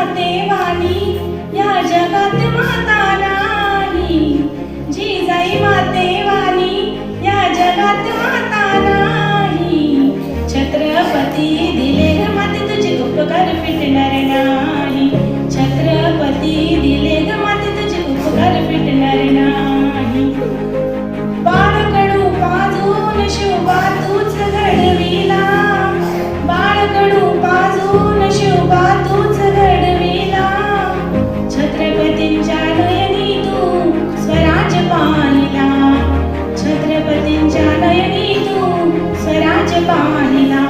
मातेवाणी या जगात माता नाही, जिजाई मातेवाणी या जगात माता नाही. छत्रपती दिले ग माते तुझे उपकार फिटणार नाही, छत्रपती दिले ग माते तुझे उपकार फिटणार नाही. बाळकडू पाजून शिवबा तूच घडविला, बाळकडू पाजून शिवबा तूच घडविला. छत्रपतींच्या नयनी तू स्वराज पाहिला, छत्रपतींच्या नयनी तू स्वराज पाहिला.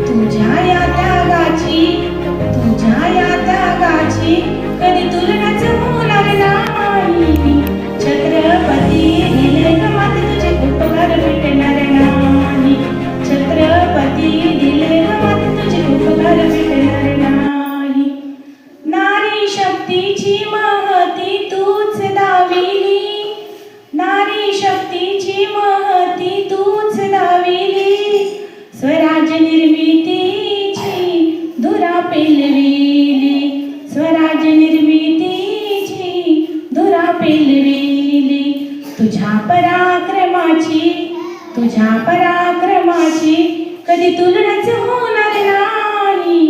तुझ्या या त्यागाची, तुझ्या या त्यागाची कधी तुलनाच होणार नाही. छत्रपती दिले ग माते तुझे उपकार फिटणार नाही, छत्रपती दिले ग माते तुझे उपकार फिटणार नाही. नारी शक्तीची महती तूच दाविली, नारी शक्तीची महती तूच दाविली. स्वराज निर्मितीची धुरा पेलविली, स्वराज निर्मितीची धुरा पेलविली. तुझ्या पराक्रमाची, तुझ्या पराक्रमाची कधी तुलनाच होणार नाही.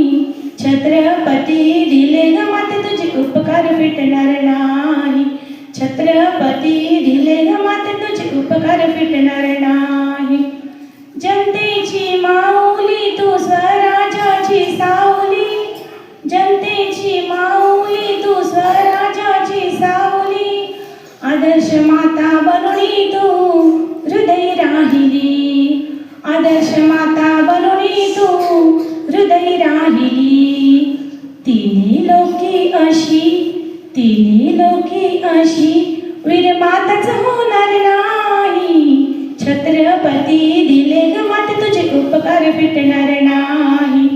छत्रपती दिले ग माते तुझे उपकार फिटणार नाही, छत्रपती दिले ग माते तुझे उपकार फिटणार नाही. जनतेची माऊली तू स्वराजाची सावली, जनतेची माऊली तू स्वराजाची सावली. आदर्श माता बनूनी तू हृदय राहिली, आदर्श माता बनूनी तू हृदय राहिली. तिन्ही लोकी अशी, तिन्ही लोकी अशी वीर माताच होणार नाही. छत्रपती दिले ग माते तुझे उपकार फिटणार नाही,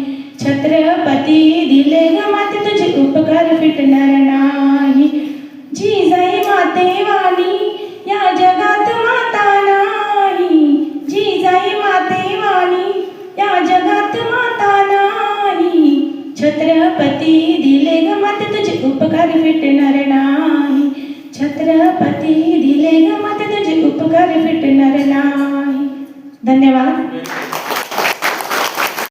छत्रपती दिले ग माते तुझे उपकार फिटणार नाही. जिजाई मातेवाणी या जगात माता नाही, जिजाई मातेवाणी या जगात माता नाही. छत्रपती दिले ग माते तुझे उपकार फिटणार नाही, छत्रपती दिले ग माते तुझे उपकार फिटणार नाही. धन्यवाद.